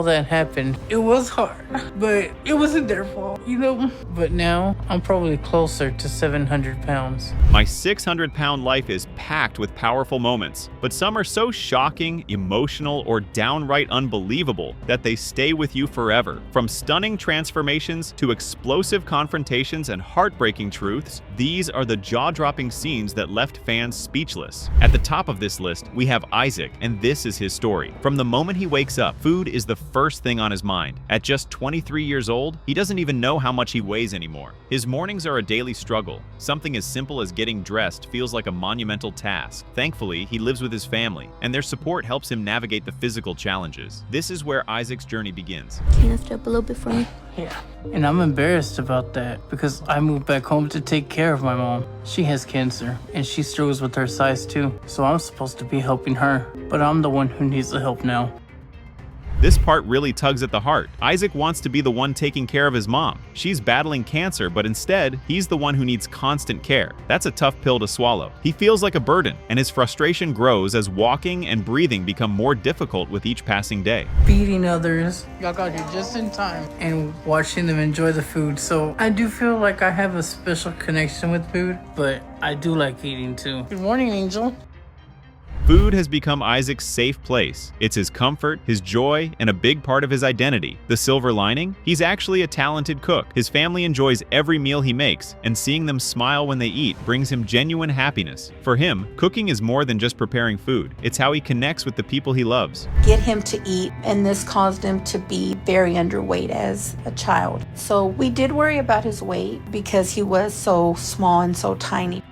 that happened, it was hard, but it wasn't their fault, you know? But now, I'm probably closer to 700 pounds. My 600-pound life is packed with powerful moments, but some are so shocking, emotional, or downright unbelievable that they stay with you forever. From stunning transformations to explosive confrontations and heartbreaking truths, these are the jaw-dropping scenes that left fans speechless. At the top of this list, we have Isaac, and this is his story. From the moment he wakes up, food is the first thing on his mind. At just 23 years old, he doesn't even know how much he weighs anymore. His mornings are a daily struggle. Something as simple as getting dressed feels like a monumental task. Thankfully, he lives with his family, and their support helps him navigate the physical challenges. This is where Isaac's journey begins. Can you lift up a little bit for me? Yeah, and I'm embarrassed about that because I moved back home to take care of my mom. She has cancer, and she struggles with her size too, so I'm supposed to be helping her, but I'm the one who needs the help now. This part really tugs at the heart. Isaac wants to be the one taking care of his mom. She's battling cancer, but instead, he's the one who needs constant care. That's a tough pill to swallow. He feels like a burden, and his frustration grows as walking and breathing become more difficult with each passing day. Feeding others, y'all got here just in time, and watching them enjoy the food. So I do feel like I have a special connection with food, but I do like eating too. Good morning, Angel. Food has become Isaac's safe place. It's his comfort, his joy, and a big part of his identity. The silver lining? He's actually a talented cook. His family enjoys every meal he makes, and seeing them smile when they eat brings him genuine happiness. For him, cooking is more than just preparing food. It's how he connects with the people he loves. Get him to eat, and this caused him to be very underweight as a child. So we did worry about his weight because he was so small and so tiny.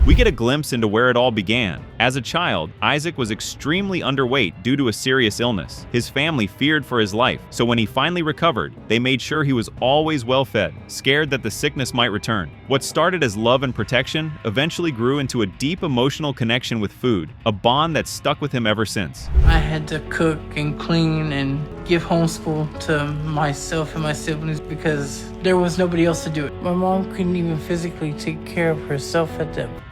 We get a glimpse into where it all began. As a child, Isaac was extremely underweight due to a serious illness. His family feared for his life, so when he finally recovered, they made sure he was always well fed, scared that the sickness might return. What started as love and protection eventually grew into a deep emotional connection with food, a bond that stuck with him ever since. I had to cook and clean and give homeschool to myself and my siblings because there was nobody else to do it. My mom couldn't even physically take care of herself at that point.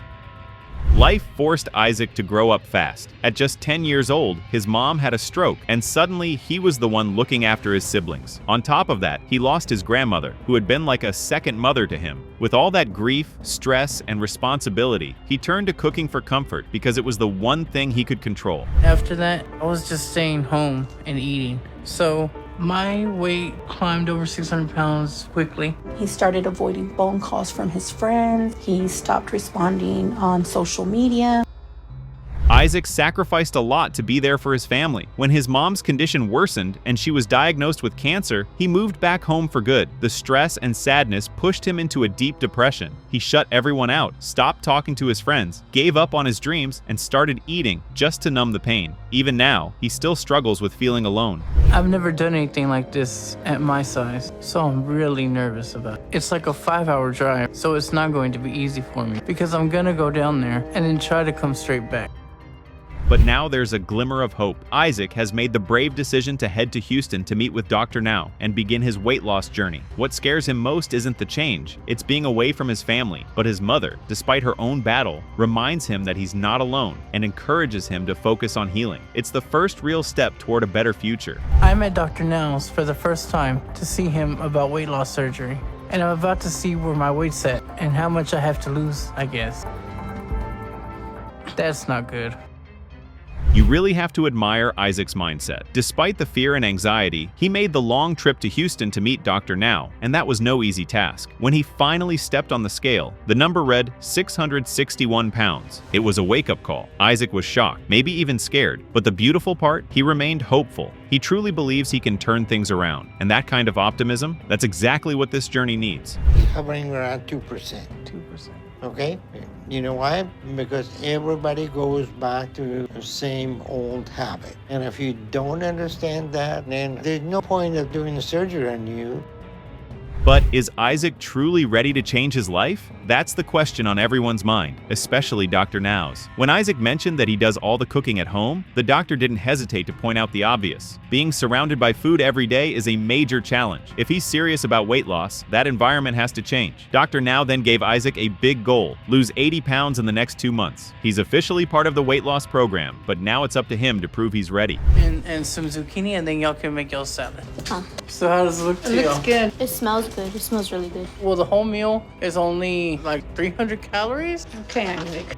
Life forced Isaac to grow up fast. At just 10 years old, his mom had a stroke, and suddenly he was the one looking after his siblings. On top of that, he lost his grandmother, who had been like a second mother to him. With all that grief, stress, and responsibility, he turned to cooking for comfort because it was the one thing he could control. After that, I was just staying home and eating. So my weight climbed over 600 pounds quickly. He started avoiding phone calls from his friends. He stopped responding on social media. Isaac sacrificed a lot to be there for his family. When his mom's condition worsened and she was diagnosed with cancer, he moved back home for good. The stress and sadness pushed him into a deep depression. He shut everyone out, stopped talking to his friends, gave up on his dreams, and started eating just to numb the pain. Even now, he still struggles with feeling alone. I've never done anything like this at my size, so I'm really nervous about it. It's like a 5-hour drive, so it's not going to be easy for me because I'm gonna go down there and then try to come straight back. But now there's a glimmer of hope. Isaac has made the brave decision to head to Houston to meet with Dr. Now and begin his weight loss journey. What scares him most isn't the change, it's being away from his family. But his mother, despite her own battle, reminds him that he's not alone and encourages him to focus on healing. It's the first real step toward a better future. I met Dr. Now's for the first time to see him about weight loss surgery, and I'm about to see where my weight's at and how much I have to lose, I guess. That's not good. You really have to admire Isaac's mindset. Despite the fear and anxiety, he made the long trip to Houston to meet Dr. Now, and that was no easy task. When he finally stepped on the scale, the number read 661 pounds. It was a wake-up call. Isaac was shocked, maybe even scared, but the beautiful part, he remained hopeful. He truly believes he can turn things around, and that kind of optimism, that's exactly what this journey needs. It's hovering around 2%. 2%. Okay? You know why? Because everybody goes back to the same old habit. And if you don't understand that, then there's no point of doing the surgery on you. But is Isaac truly ready to change his life? That's the question on everyone's mind, especially Dr. Now's. When Isaac mentioned that he does all the cooking at home, the doctor didn't hesitate to point out the obvious. Being surrounded by food every day is a major challenge. If he's serious about weight loss, that environment has to change. Dr. Now then gave Isaac a big goal: lose 80 pounds in the next 2 months. He's officially part of the weight loss program, but now it's up to him to prove he's ready. And some zucchini, and then y'all can make y'all salad. Huh. So how does it look to It y'all? looks good. It smells good. It smells really good. Well, the whole meal is only like 300 calories. Okay, Isaac.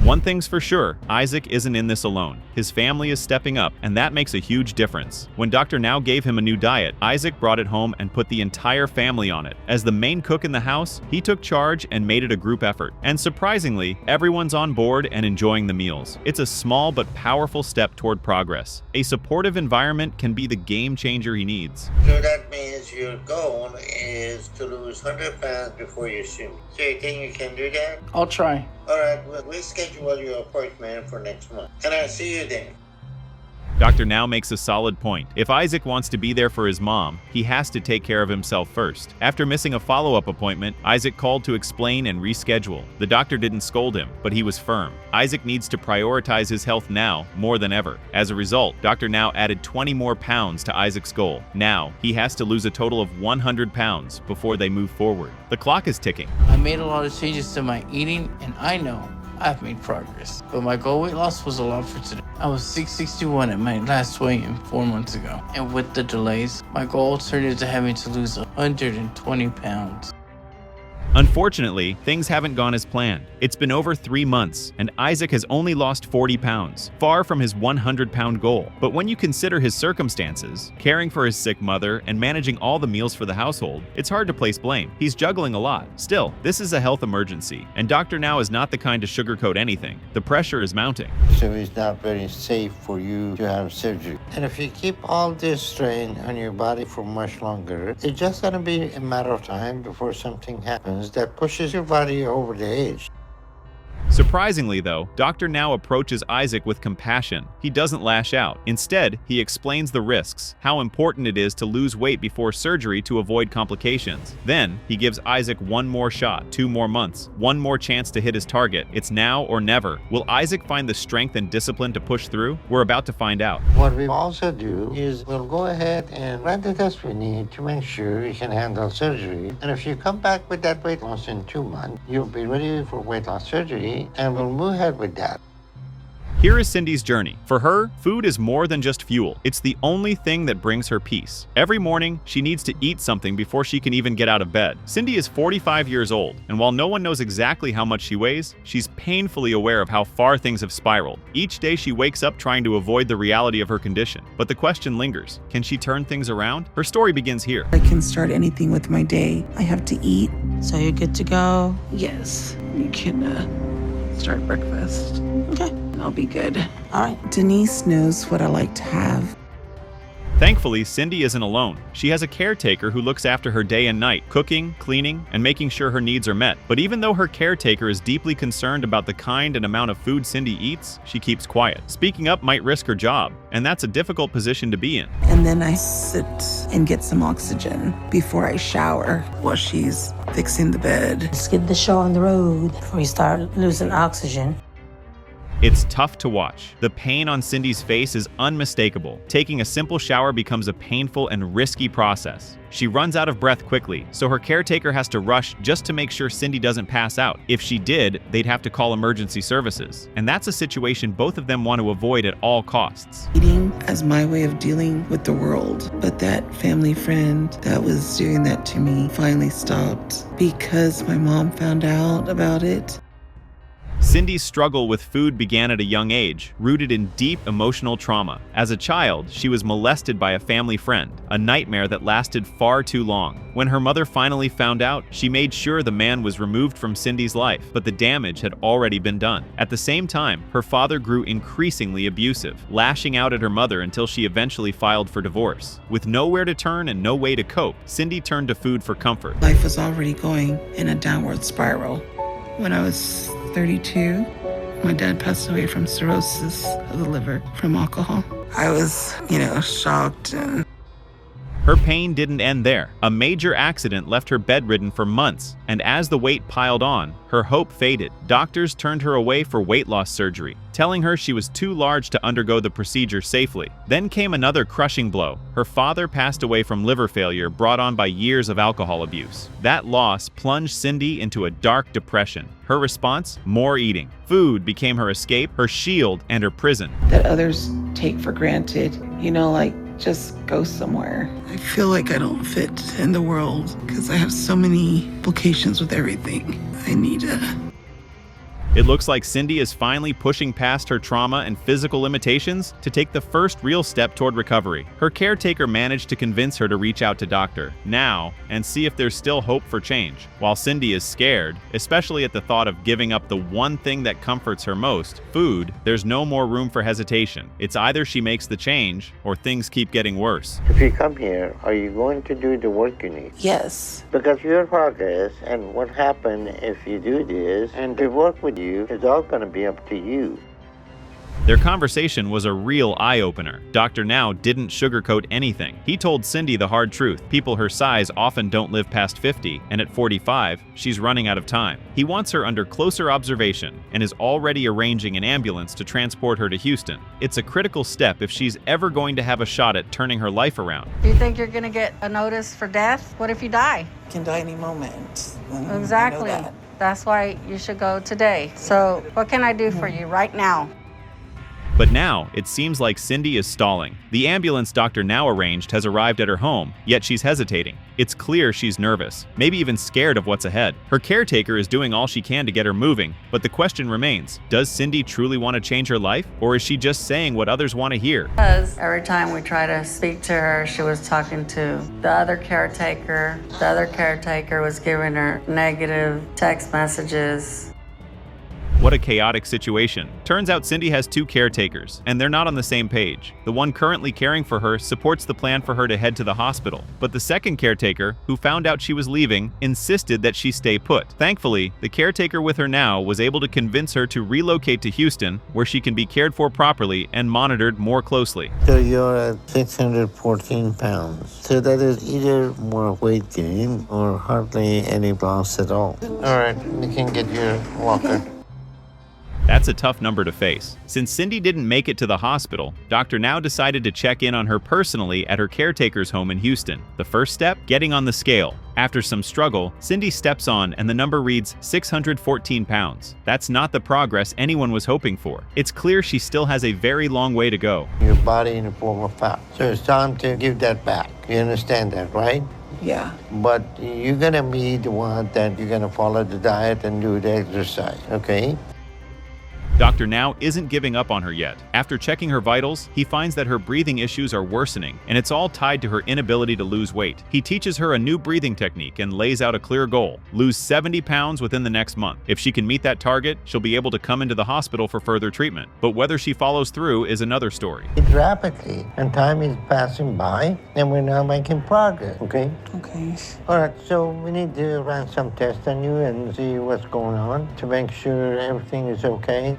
One thing's for sure, Isaac isn't in this alone. His family is stepping up, and that makes a huge difference. When Dr. Now gave him a new diet, Isaac brought it home and put the entire family on it. As the main cook in the house, he took charge and made it a group effort. And surprisingly, everyone's on board and enjoying the meals. It's a small but powerful step toward progress. A supportive environment can be the game changer he needs. So that means your goal is to lose 100 pounds before you shoot. So you think you can do that? I'll try. All right, we'll schedule your appointment for next month. And I'll see you then. Dr. Now makes a solid point. If Isaac wants to be there for his mom, he has to take care of himself first. After missing a follow-up appointment, Isaac called to explain and reschedule. The doctor didn't scold him, but he was firm. Isaac needs to prioritize his health now more than ever. As a result, Dr. Now added 20 more pounds to Isaac's goal. Now, he has to lose a total of 100 pounds before they move forward. The clock is ticking. I made a lot of changes to my eating, and I know I've made progress. But my goal weight loss was a lot for today. I was 661 at my last weigh-in 4 months ago. And with the delays, my goal turned into having to lose 120 pounds. Unfortunately, things haven't gone as planned. It's been over 3 months, and Isaac has only lost 40 pounds, far from his 100-pound goal. But when you consider his circumstances, caring for his sick mother and managing all the meals for the household, it's hard to place blame. He's juggling a lot. Still, this is a health emergency, and Dr. Now is not the kind to sugarcoat anything. The pressure is mounting. So it's not very safe for you to have surgery. And if you keep all this strain on your body for much longer, it's just going to be a matter of time before something happens that pushes your body over the edge. Surprisingly, though, Dr. Now approaches Isaac with compassion. He doesn't lash out. Instead, he explains the risks, how important it is to lose weight before surgery to avoid complications. Then, he gives Isaac one more shot, 2 more months, one more chance to hit his target. It's now or never. Will Isaac find the strength and discipline to push through? We're about to find out. What we also do is we'll go ahead and run the tests we need to make sure we can handle surgery. And if you come back with that weight loss in 2 months, you'll be ready for weight loss surgery, and we'll move ahead with that. Here is Cindy's journey. For her, food is more than just fuel. It's the only thing that brings her peace. Every morning, she needs to eat something before she can even get out of bed. Cindy is 45 years old, and while no one knows exactly how much she weighs, she's painfully aware of how far things have spiraled. Each day she wakes up trying to avoid the reality of her condition. But the question lingers, can she turn things around? Her story begins here. I can start anything with my day. I have to eat. So you're good to go? Yes, you can start breakfast. Okay. I'll be good. All right. Denise knows what I like to have. Thankfully, Cindy isn't alone. She has a caretaker who looks after her day and night, cooking, cleaning, and making sure her needs are met. But even though her caretaker is deeply concerned about the kind and amount of food Cindy eats, she keeps quiet. Speaking up might risk her job, and that's a difficult position to be in. And then I sit and get some oxygen before I shower while she's fixing the bed. Let's get the show on the road before you start losing oxygen. It's tough to watch. The pain on Cindy's face is unmistakable. Taking a simple shower becomes a painful and risky process. She runs out of breath quickly, so her caretaker has to rush just to make sure Cindy doesn't pass out. If she did, they'd have to call emergency services. And that's a situation both of them want to avoid at all costs. Eating as my way of dealing with the world. But that family friend that was doing that to me finally stopped because my mom found out about it. Cindy's struggle with food began at a young age, rooted in deep emotional trauma. As a child, she was molested by a family friend, a nightmare that lasted far too long. When her mother finally found out, she made sure the man was removed from Cindy's life, but the damage had already been done. At the same time, her father grew increasingly abusive, lashing out at her mother until she eventually filed for divorce. With nowhere to turn and no way to cope, Cindy turned to food for comfort. Life was already going in a downward spiral. When I was 32, my dad passed away from cirrhosis of the liver from alcohol. I was, shocked. And Her pain didn't end there. A major accident left her bedridden for months, and as the weight piled on, her hope faded. Doctors turned her away for weight loss surgery, telling her she was too large to undergo the procedure safely. Then came another crushing blow. Her father passed away from liver failure brought on by years of alcohol abuse. That loss plunged Cindy into a dark depression. Her response? More eating. Food became her escape, her shield, and her prison. That others take for granted, like just go somewhere. I feel like I don't fit in the world because I have so many implications with everything. I need It looks like Cindy is finally pushing past her trauma and physical limitations to take the first real step toward recovery. Her caretaker managed to convince her to reach out to Dr. Now and see if there's still hope for change. While Cindy is scared, especially at the thought of giving up the one thing that comforts her most, food, there's no more room for hesitation. It's either she makes the change or things keep getting worse. If you come here, are you going to do the work you need? Yes. Because your progress and what happened if you do this and to work with you, it's all going to be up to you. Their conversation was a real eye-opener. Dr. Now didn't sugarcoat anything. He told Cindy the hard truth. People her size often don't live past 50, and at 45, she's running out of time. He wants her under closer observation and is already arranging an ambulance to transport her to Houston. It's a critical step if she's ever going to have a shot at turning her life around. Do you think you're going to get a notice for death? What if you die? Can die any moment. Exactly. I know that. That's why you should go today. So what can I do for you right now? But now, it seems like Cindy is stalling. The ambulance Dr. Now arranged has arrived at her home, yet she's hesitating. It's clear she's nervous, maybe even scared of what's ahead. Her caretaker is doing all she can to get her moving, but the question remains, does Cindy truly want to change her life, or is she just saying what others want to hear? Because every time we try to speak to her, she was talking to the other caretaker. The other caretaker was giving her negative text messages. What a chaotic situation. Turns out Cindy has two caretakers, and they're not on the same page. The one currently caring for her supports the plan for her to head to the hospital, but the second caretaker, who found out she was leaving, insisted that she stay put. Thankfully, the caretaker with her now was able to convince her to relocate to Houston, where she can be cared for properly and monitored more closely. So you're at 614 pounds. So that is either more weight gain or hardly any loss at all. All right, you can get your walker. That's a tough number to face. Since Cindy didn't make it to the hospital, Dr. Now decided to check in on her personally at her caretaker's home in Houston. The first step? Getting on the scale. After some struggle, Cindy steps on and the number reads 614 pounds. That's not the progress anyone was hoping for. It's clear she still has a very long way to go. Your body in the form of fat. So it's time to give that back. You understand that, right? Yeah. But you're going to be the one that you're going to follow the diet and do the exercise, okay? Dr. Now isn't giving up on her yet. After checking her vitals, he finds that her breathing issues are worsening, and it's all tied to her inability to lose weight. He teaches her a new breathing technique and lays out a clear goal: lose 70 pounds within the next month. If she can meet that target, she'll be able to come into the hospital for further treatment. But whether she follows through is another story. It's rapidly, and time is passing by, and we're now making progress, okay? Okay. All right, so we need to run some tests on you and see what's going on to make sure everything is okay.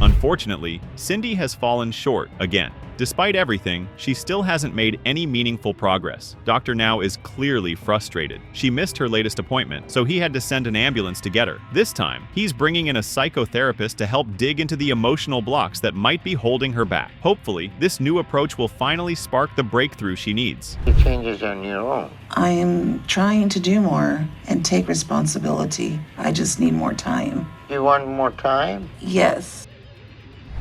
Unfortunately, Cindy has fallen short again. Despite everything, she still hasn't made any meaningful progress. Dr. Now is clearly frustrated. She missed her latest appointment, so he had to send an ambulance to get her. This time, he's bringing in a psychotherapist to help dig into the emotional blocks that might be holding her back. Hopefully, this new approach will finally spark the breakthrough she needs. The changes on your own. I am trying to do more and take responsibility. I just need more time. You want more time? Yes.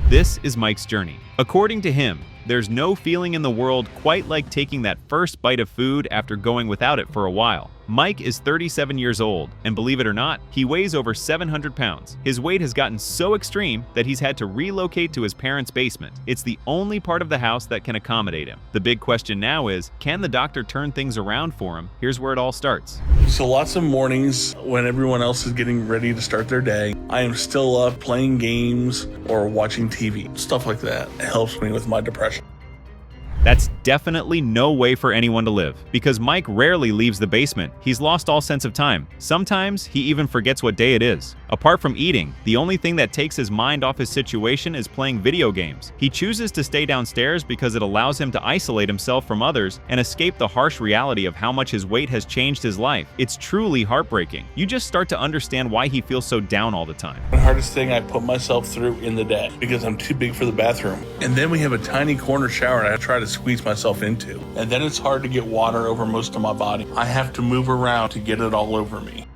This is Mike's journey. According to him, there's no feeling in the world quite like taking that first bite of food after going without it for a while. Mike is 37 years old, and believe it or not, he weighs over 700 pounds. His weight has gotten so extreme that he's had to relocate to his parents' basement. It's the only part of the house that can accommodate him. The big question now is, can the doctor turn things around for him? Here's where it all starts. So lots of mornings when everyone else is getting ready to start their day, I am still up playing games or watching TV. Stuff like that. It helps me with my depression. That's definitely no way for anyone to live, because Mike rarely leaves the basement. He's lost all sense of time. Sometimes he even forgets what day it is. Apart from eating, the only thing that takes his mind off his situation is playing video games. He chooses to stay downstairs because it allows him to isolate himself from others and escape the harsh reality of how much his weight has changed his life. It's truly heartbreaking. You just start to understand why he feels so down all the time. The hardest thing I put myself through in the day because I'm too big for the bathroom. And then we have a tiny corner shower and I try to squeeze myself into. And then it's hard to get water over most of my body. I have to move around to get it all over me.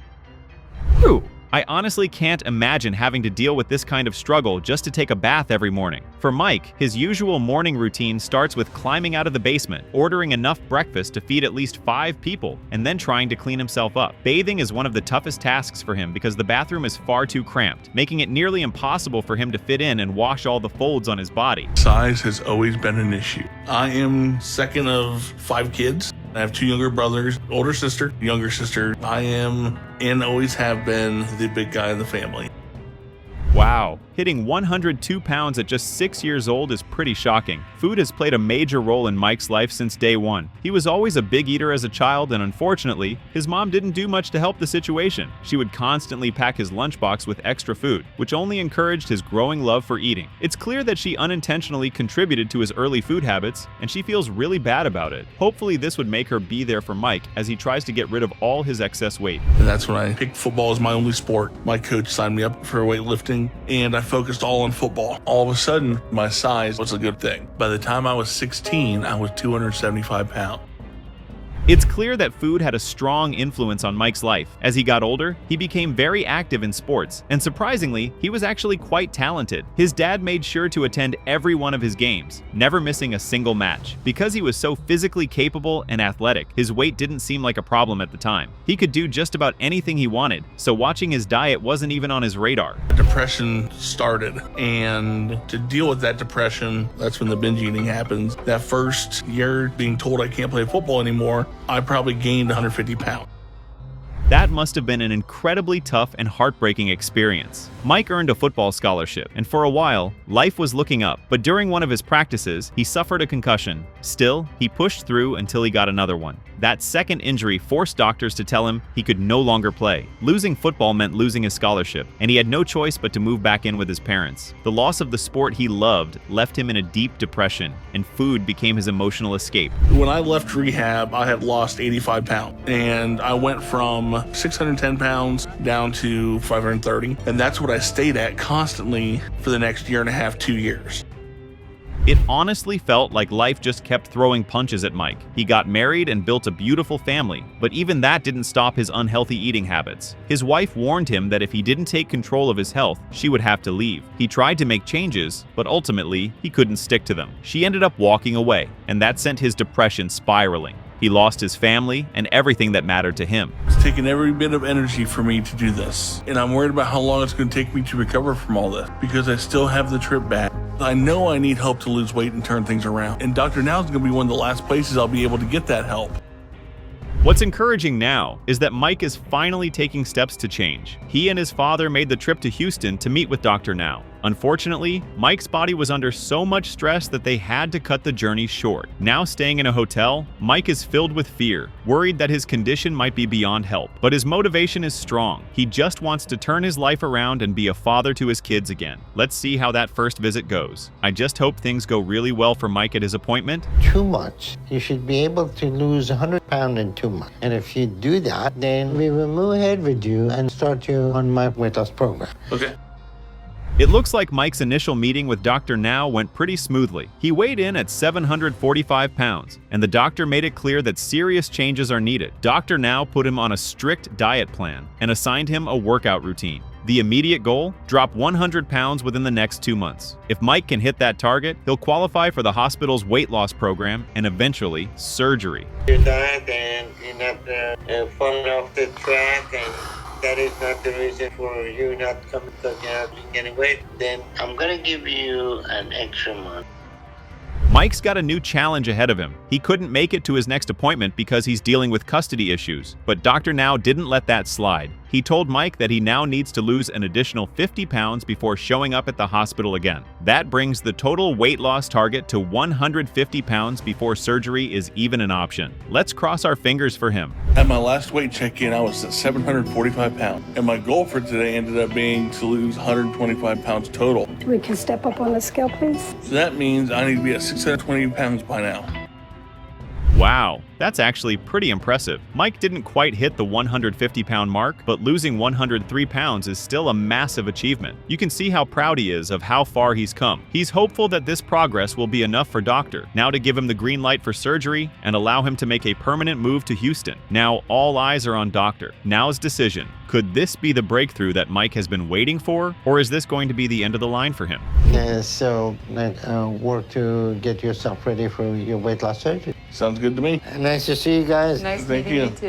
Whew. I honestly can't imagine having to deal with this kind of struggle just to take a bath every morning. For Mike, his usual morning routine starts with climbing out of the basement, ordering enough breakfast to feed at least 5 people, and then trying to clean himself up. Bathing is one of the toughest tasks for him because the bathroom is far too cramped, making it nearly impossible for him to fit in and wash all the folds on his body. Size has always been an issue. I am second of 5 kids. I have 2 younger brothers, older sister, younger sister. I am and always have been the big guy in the family. Wow, hitting 102 pounds at just 6 years old is pretty shocking. Food has played a major role in Mike's life since day one. He was always a big eater as a child, and unfortunately, his mom didn't do much to help the situation. She would constantly pack his lunchbox with extra food, which only encouraged his growing love for eating. It's clear that she unintentionally contributed to his early food habits, and she feels really bad about it. Hopefully, this would make her be there for Mike as he tries to get rid of all his excess weight. And that's when I picked football as my only sport. My coach signed me up for weightlifting, and I focused all on football. All of a sudden, my size was a good thing. By the time I was 16, I was 275 pounds. It's clear that food had a strong influence on Mike's life. As he got older, he became very active in sports, and surprisingly, he was actually quite talented. His dad made sure to attend every one of his games, never missing a single match. Because he was so physically capable and athletic, his weight didn't seem like a problem at the time. He could do just about anything he wanted, so watching his diet wasn't even on his radar. Depression started, and to deal with that depression, that's when the binge eating happens. That first year being told I can't play football anymore, I probably gained 150 pounds. That must have been an incredibly tough and heartbreaking experience. Mike earned a football scholarship, and for a while, life was looking up. But during one of his practices, he suffered a concussion. Still, he pushed through until he got another one. That second injury forced doctors to tell him he could no longer play. Losing football meant losing his scholarship, and he had no choice but to move back in with his parents. The loss of the sport he loved left him in a deep depression, and food became his emotional escape. When I left rehab, I had lost 85 pounds, and I went from 610 pounds down to 530, and that's what I stayed at constantly for the next year and a half, 2 years. It honestly felt like life just kept throwing punches at Mike. He got married and built a beautiful family, but even that didn't stop his unhealthy eating habits. His wife warned him that if he didn't take control of his health, she would have to leave. He tried to make changes, but ultimately, he couldn't stick to them. She ended up walking away, and that sent his depression spiraling. He lost his family and everything that mattered to him. It's taken every bit of energy for me to do this, and I'm worried about how long it's going to take me to recover from all this, because I still have the trip back. I know I need help to lose weight and turn things around, and Dr. Now is going to be one of the last places I'll be able to get that help. What's encouraging now is that Mike is finally taking steps to change. He and his father made the trip to Houston to meet with Dr. Now. Unfortunately, Mike's body was under so much stress that they had to cut the journey short. Now staying in a hotel, Mike is filled with fear, worried that his condition might be beyond help. But his motivation is strong. He just wants to turn his life around and be a father to his kids again. Let's see how that first visit goes. I just hope things go really well for Mike at his appointment. 2 months. You should be able to lose 100 pounds in 2 months. And if you do that, then we will move ahead with you and start you on my Weight Loss program. Okay. It looks like Mike's initial meeting with Dr. Now went pretty smoothly. He weighed in at 745 pounds, and the doctor made it clear that serious changes are needed. Dr. Now put him on a strict diet plan and assigned him a workout routine. The immediate goal? Drop 100 pounds within the next 2 months. If Mike can hit that target, he'll qualify for the hospital's weight loss program and eventually surgery. Your diet and you're not falling off the track, and that is not the reason for you not coming because you're not gaining weight, then I'm going to give you an extra month. Mike's got a new challenge ahead of him. He couldn't make it to his next appointment because he's dealing with custody issues, but Dr. Now didn't let that slide. He told Mike that he now needs to lose an additional 50 pounds before showing up at the hospital again. That brings the total weight loss target to 150 pounds before surgery is even an option. Let's cross our fingers for him. At my last weight check-in, I was at 745 pounds, and my goal for today ended up being to lose 125 pounds total. We can step up on the scale, please. So that means I need to be at 620 pounds by now. Wow, that's actually pretty impressive. Mike didn't quite hit the 150-pound mark, but losing 103 pounds is still a massive achievement. You can see how proud he is of how far he's come. He's hopeful that this progress will be enough for Doctor, now to give him the green light for surgery and allow him to make a permanent move to Houston. Now all eyes are on Doctor. Now's decision. Could this be the breakthrough that Mike has been waiting for, or is this going to be the end of the line for him? So work to get yourself ready for your weight loss surgery. Sounds good to me. Nice to see you guys. Nice Thank meeting you. you too.